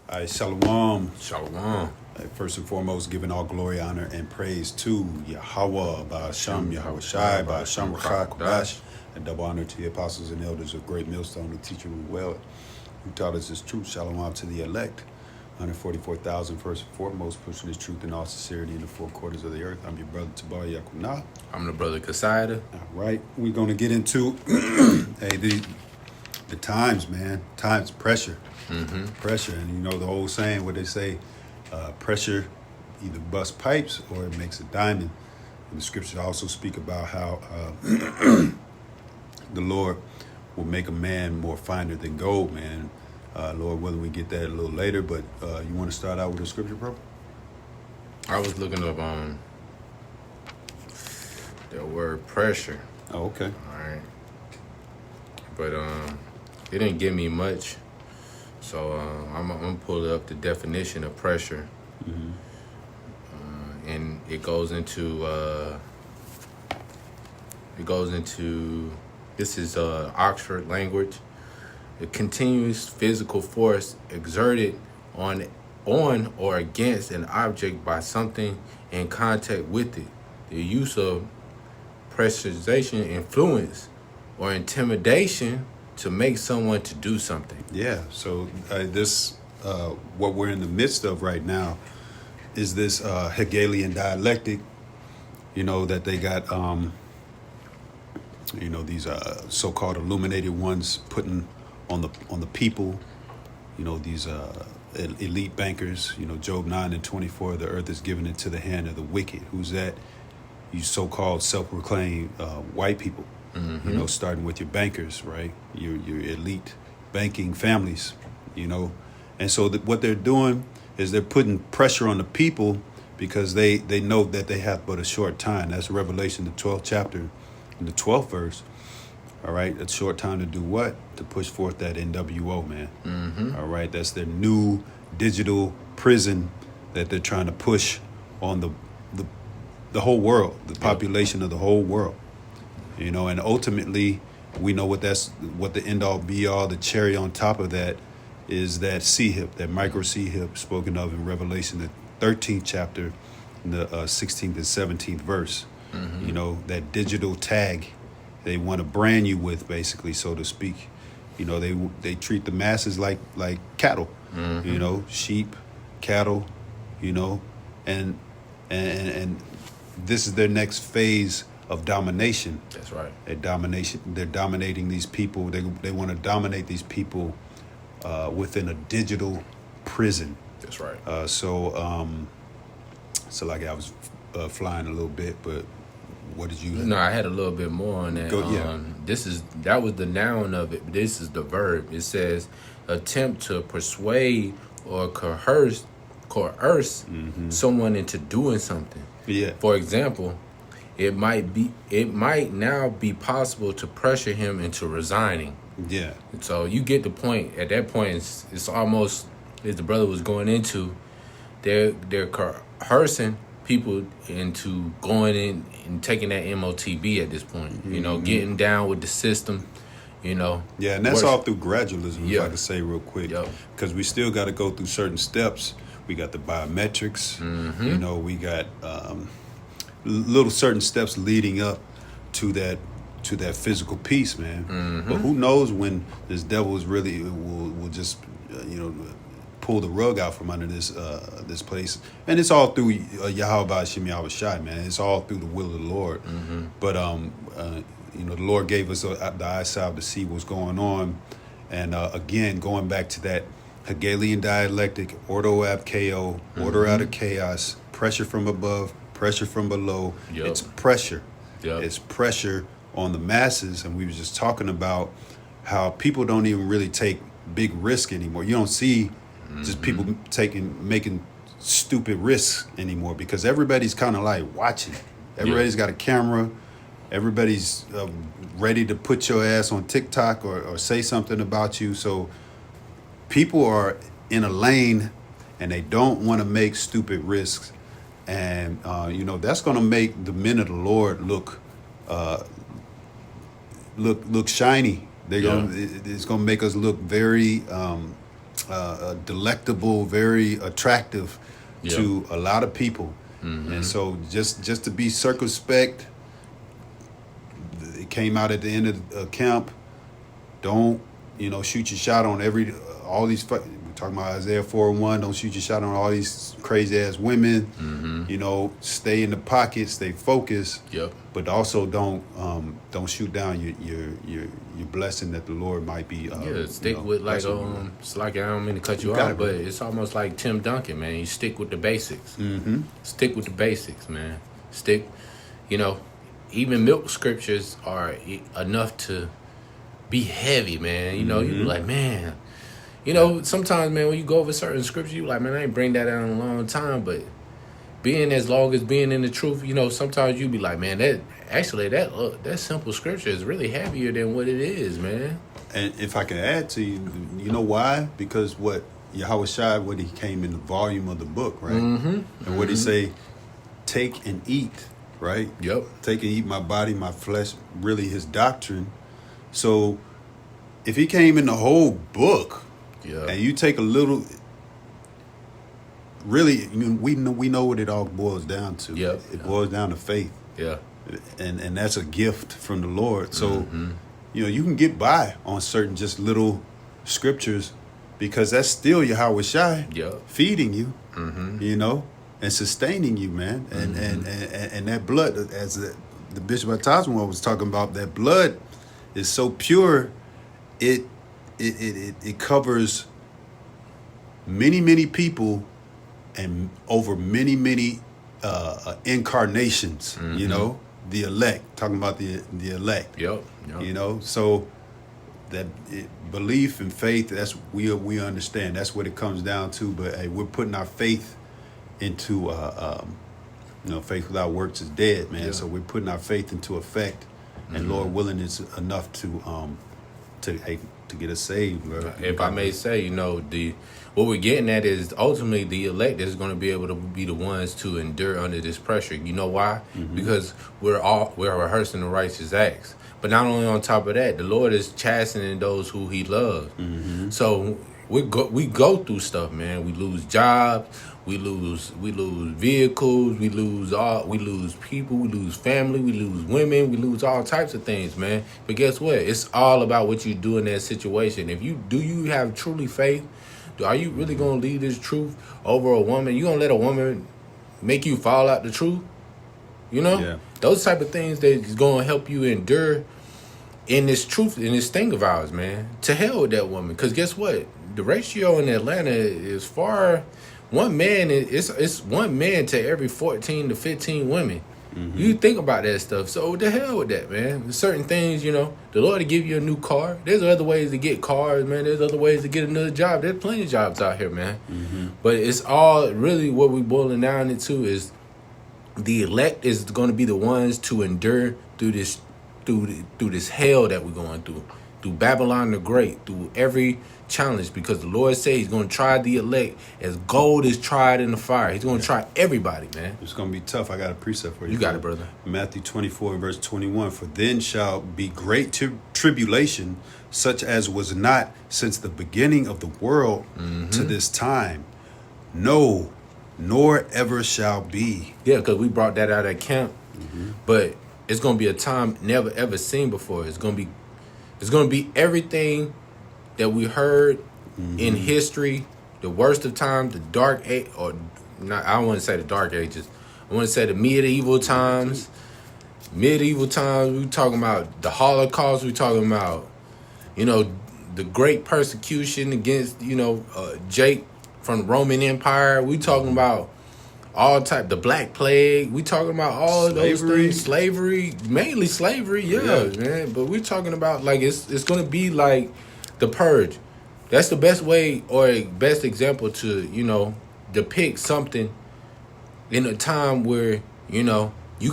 All right, shalom. Shalom. First and foremost, giving all glory, honor, and praise to Yahweh, Ba'asham, Yahweh Shai, Ba'asham, Rachak, Kodash, and double honor to the apostles and elders of Great Millstone, the teacher who well, who taught us this truth. Shalom to the elect, 144,000, first and foremost, pushing this truth in all sincerity in the four quarters of the earth. I'm your brother, Tabar Yakunah. I'm the brother Kasaida. All right, we're going to get into the times, man. Times, pressure. Pressure. And you know the old saying, what they say, pressure either busts pipes or it makes a diamond. And the scriptures also speak about how the Lord will make a man more finer than gold, man. Lord willing, we get that a little later, but you want to start out with the scripture, bro? I was looking up the word pressure. Oh, okay. All right. But it didn't give me much. So I'm gonna pull up the definition of pressure. And it goes into this is Oxford language. A continuous physical force exerted on or against an object by something in contact with it. The use of pressurization, influence, or intimidation to make someone to do something. Yeah, so this, what we're in the midst of right now is this Hegelian dialectic, you know, that they got, these so-called illuminated ones putting on the people, you know, these elite bankers, you know, Job 9:24, the earth is given into the hand of the wicked. Who's that? You so-called self-proclaimed white people. You know, starting with your bankers, right? Your elite banking families, you know. And so what they're doing is they're putting pressure on the people because they know that they have but a short time. That's Revelation, the 12th chapter, in the 12th verse. All right, a short time to do what? To push forth that NWO, man. All right, that's their new digital prison that they're trying to push on the whole world, the population of the whole world. You know, and ultimately, we know what the end all be all, the cherry on top of that is that C-hip, that micro C-hip spoken of in Revelation, the 13th chapter, in the 16th and 17th verse. You know, that digital tag they want to brand you with, basically, so to speak. You know, they treat the masses like cattle, you know, sheep, cattle, you know, and this is their next phase of domination. That's right. They're dominating these people. They want to dominate these people within a digital prison. That's right. So like I was flying a little bit, but what did you? No, I had a little bit more on that. That was the noun of it. This is the verb. It says attempt to persuade or coerce someone into doing something. Yeah. For example, it might now be possible to pressure him into resigning. Yeah. So you get the point. At that point, it's almost, as the brother was going into, they're coercing people into going in and taking that MOTB at this point. You know, getting down with the system. You know. Yeah, and that's all through gradualism, if I could say real quick. Yep. Because we still got to go through certain steps. We got the biometrics. You know, we got little certain steps leading up to that physical piece, man. But who knows when this devil is really will just pull the rug out from under this place. And it's all through Yahweh Ba'ashim Yahweh Shai, man. It's all through the will of the Lord. But the Lord gave us the eyesight to see what's going on. And again, going back to that Hegelian dialectic, ordo ab chaos, order out of chaos, pressure from above, pressure from below. Yep. It's pressure. Yep. It's pressure on the masses. And we were just talking about how people don't even really take big risk anymore. You don't see just people making stupid risks anymore because everybody's kind of like watching. Everybody's got a camera. Everybody's ready to put your ass on TikTok or say something about you. So people are in a lane and they don't want to make stupid risks. And, that's going to make the men of the Lord look shiny. It's going to make us look very delectable, very attractive Yeah. to a lot of people. And so just to be circumspect, it came out at the end of the camp. Don't, shoot your shot on all these, we're talking about Isaiah 4:1, don't shoot your shot on all these crazy ass women. Stay in the pocket, stay focused. Yep. But also don't shoot down your blessing that the Lord might be. Stick with it's like, I don't mean to cut you off, but it's almost like Tim Duncan, man. You stick with the basics. Stick with the basics, man. Stick, even milk scriptures are enough to be heavy, man. You be like, man. Sometimes, man, when you go over certain scriptures, you like, man, I ain't bring that out in a long time, but being as long as being in the truth, sometimes you be like, man, that simple scripture is really heavier than what it is, man. And if I can add to you, you know why? Because what Yahweh Shai, what he came in the volume of the book, right? And what he say, take and eat, right? Yep. Take and eat my body, my flesh, really his doctrine. So if he came in the whole book, and you take a little, really, we know what it all boils down to. It boils down to faith. Yeah. And that's a gift from the Lord. So, you can get by on certain just little scriptures because that's still Yahweh Shai feeding you, and sustaining you, man. And that blood, as the Bishop of Tasman was talking about, that blood is so pure, it covers many people and over many incarnations. The elect, talking about the elect. Yep. So that belief and faith, that's we understand, that's what it comes down to. But hey, we're putting our faith into faith without works is dead, man. So we're putting our faith into effect, and Lord willing, it's enough to get us saved, bro. If I may say, what we're getting at is ultimately the elect is going to be able to be the ones to endure under this pressure. You know why? Because we're rehearsing the righteous acts. But not only on top of that, the Lord is chastening those who he loves. So we go through stuff, man. We lose jobs, we lose vehicles, we lose people, we lose family, we lose women, we lose all types of things, man. But guess what? It's all about what you do in that situation. Do you have truly faith? Are you really gonna leave this truth over a woman? You gonna let a woman make you fall out the truth? Those type of things that is gonna help you endure in this truth, in this thing of ours, man. To hell with that woman, because guess what? The ratio in Atlanta is far. It's one man to every 14 to 15 women. You think about that stuff. So the hell with that, man. Certain things, the Lord will give you a new car. There's other ways to get cars, man. There's other ways to get another job. There's plenty of jobs out here, man. But it's all really what we boiling down into is the elect is going to be the ones to endure through this hell that we're going through Babylon the Great, through every challenge, because the Lord said he's going to try the elect as gold is tried in the fire. He's going to try everybody, man. It's going to be tough. I got a precept for you. You got it, brother. Matthew 24, verse 21. For then shall be great tribulation, such as was not since the beginning of the world to this time. No, nor ever shall be. Yeah, because we brought that out at camp. But it's going to be a time never ever seen before. It's going to be everything that we heard in history, the worst of times, the dark age, or not, I don't want to say the dark ages. I want to say the medieval times. Medieval times, we talking about the Holocaust. We talking about, the great persecution against, Jake from the Roman Empire. We talking about all type, the Black Plague. We talking about all those things. Slavery, mainly slavery, yeah, man. But we're talking about it's going to be like the Purge. That's the best way or best example to depict something in a time where you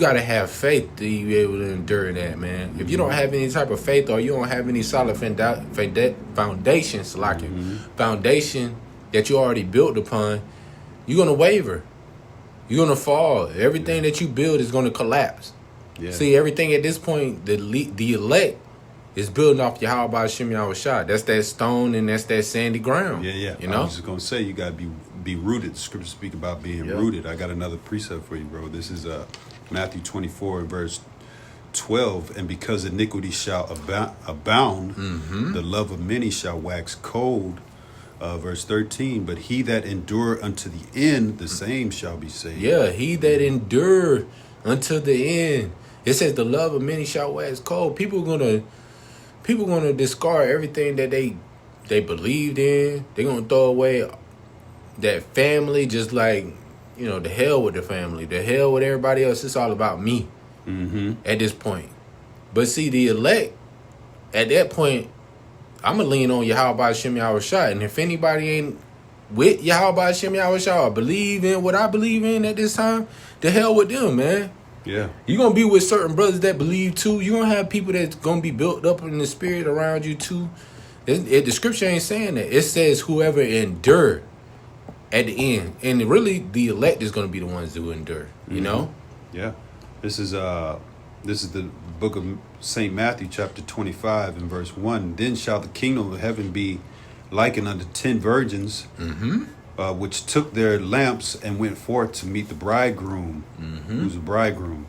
got to have faith to be able to endure that, man. If you don't have any type of faith or you don't have any solid foundation, foundation that you already built upon, you're gonna waver. You're going to fall. Everything that you build is going to collapse. See, everything at this point, the elect It's building off Yahweh Shem Yahushua. That's that stone and that's that sandy ground. Yeah. You know? I was just gonna say you gotta be rooted. The scriptures speak about being rooted. I got another precept for you, bro. This is Matthew 24, verse 12. And because iniquity shall abound, the love of many shall wax cold. Verse 13. But he that endure unto the end, the same shall be saved. Yeah, he that endure unto the end. It says the love of many shall wax cold. People gonna discard everything that they believed in. They're gonna throw away that family, just like, you know, the hell with the family, the hell with everybody else. It's all about me at this point. But see, the elect, at that point, I'm going to lean on Yahweh Shem Yahushua. And if anybody ain't with Yahweh Shem Yahushua or believe in what I believe in at this time, the hell with them, man. Yeah. You're going to be with certain brothers that believe too. You're going to have people that's going to be built up in the spirit around you too. The scripture ain't saying that. It says whoever endure at the end. And really, the elect is going to be the ones who endure, you know? Yeah. This is the book of St. Matthew, chapter 25, and verse 1. Then shall the kingdom of heaven be likened unto 10 virgins, which took their lamps and went forth to meet the bridegroom. Who's the bridegroom?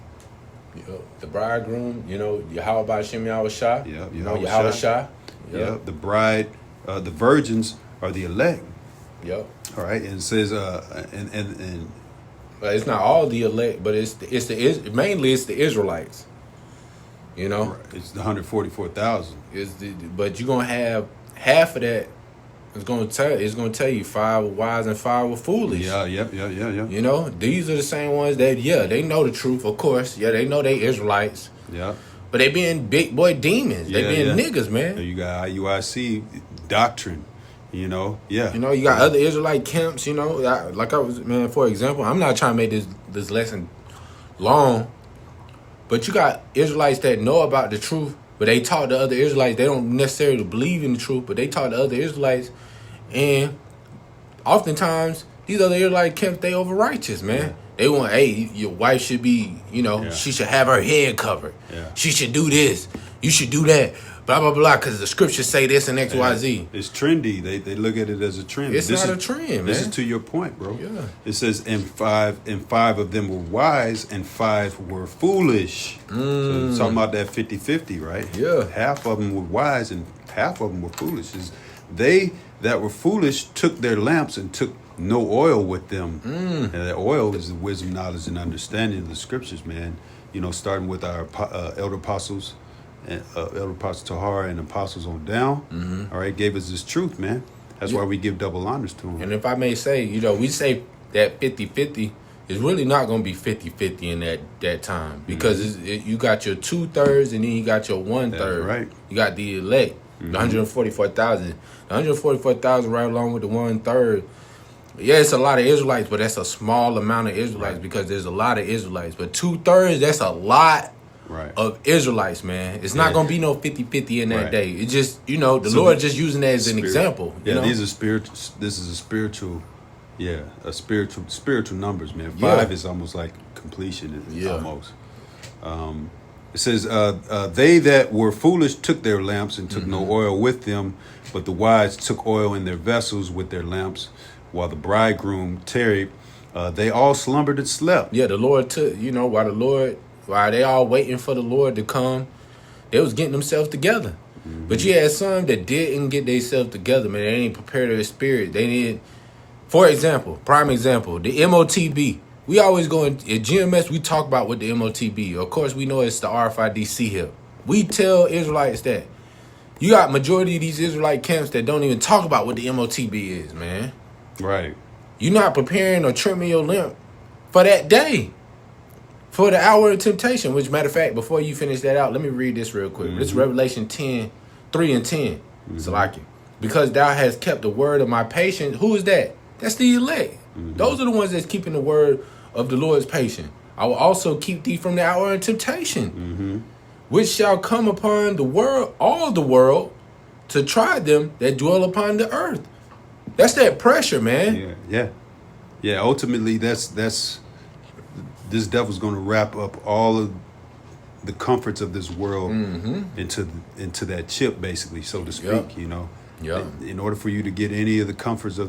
The bridegroom, you know, Yahweh Shem Yahushua. Yeah, you know, Yahushua. Yeah, the bride, the virgins are the elect. Yep. All right, and it says, and but it's not all the elect, but mainly it's the Israelites. You know, right, it's the 144,000. But you're gonna have half of that. It's gonna tell you 5 were wise and 5 were foolish. Yeah. You know, these are the same ones that they know the truth, of course. Yeah, they know they Israelites. Yeah. But they being big boy demons. They being niggas, man. You got IUIC doctrine. You know, You know, you got other Israelite camps. You know, for example, I'm not trying to make this lesson long, but you got Israelites that know about the truth, but they taught the other Israelites. They don't necessarily believe in the truth, but they taught the other Israelites, and oftentimes these other Israelite camps, they over righteous, man. Yeah. They want, hey, your wife should be, you know, she should have her head covered. Yeah. She should do this. You should do that. Blah, blah, blah, because the scriptures say this and X, Y, Z. It's trendy. They look at it as a trend. It's not a trend, man. This is to your point, bro. Yeah. It says, and five of them were wise, and 5 were foolish. So it's talking about that 50-50, right? Yeah. Half of them were wise, and half of them were foolish. They that were foolish took their lamps and took no oil with them. And that oil is the wisdom, knowledge, and understanding of the scriptures, man. You know, starting with our elder apostles, Elder Apostle Tahar and apostles on down, all right, gave us this truth, man. That's why we give double honors to them. And if I may say, you know, we say that 50-50 is really not going to be 50-50 in that time, because you got your 2/3 and then you got your 1/3. That's right. You got the elect, the 144,000. The 144,000 right along with the 1/3. Yeah, it's a lot of Israelites, but that's a small amount of Israelites because there's a lot of Israelites. But 2/3, that's a lot. Right. Of Israelites, man. It's not going to be no 50-50 in that day. It just, you know, the Lord just using that as an example. Yeah, these are spiritual. This is a spiritual, spiritual numbers, man. 5 is almost like completion, almost. It says, they that were foolish took their lamps and took no oil with them, but the wise took oil in their vessels with their lamps, while the bridegroom tarried. They all slumbered and slept. Yeah, the Lord took, you know, while they all waiting for the Lord to come, they was getting themselves together. But you had some that didn't get themselves together, man. They didn't prepare their spirit. They didn't. For example, prime example, the MOTB. We always go at GMS, we talk about what the MOTB. Of course, we know it's the RFIDC here. We tell Israelites that. You got majority of these Israelite camps that don't even talk about what the MOTB is, man. Right. You're not preparing or trimming your lamp for that day. For the hour of temptation, which, matter of fact, before you finish that out, let me read this real quick. This is Revelation 10:3-10. It's like it. Because thou hast kept the word of my patience. Who is that? That's the elect. Those are the ones that's keeping the word of the Lord's patience. I will also keep thee from the hour of temptation, which shall come upon the world, all the world, to try them that dwell upon the earth. That's that pressure, man. Yeah. Ultimately, that's this devil's going to wrap up all of the comforts of this world Mm-hmm. into that chip, basically, so to speak. Yep. You know, Yep. in order for you to get any of the comforts of